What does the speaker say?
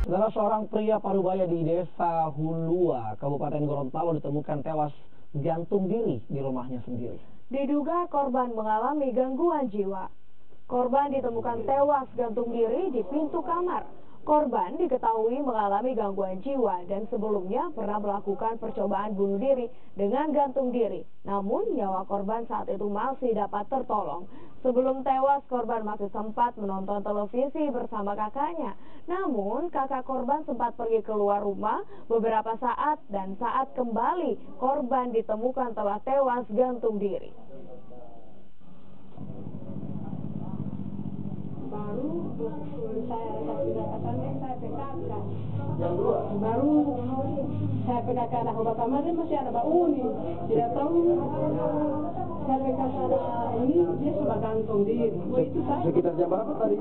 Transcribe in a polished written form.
Saudara, seorang pria Parubaya di Desa Hulua, Kabupaten Gorontalo ditemukan tewas gantung diri di rumahnya sendiri. Diduga korban mengalami gangguan jiwa. Korban ditemukan tewas gantung diri di pintu kamar. Korban diketahui mengalami gangguan jiwa dan sebelumnya pernah melakukan percobaan bunuh diri dengan gantung diri. Namun nyawa korban saat itu masih dapat tertolong. Sebelum tewas, korban masih sempat menonton televisi bersama kakaknya. Namun kakak korban sempat pergi keluar rumah beberapa saat dan saat kembali korban ditemukan telah tewas gantung diri. Baru saya PKK ada obat kemarin masih ada Mbak Uni, tidak tahu saya PKK ini dia sudah gantung diri. Sekitar jam berapa tadi?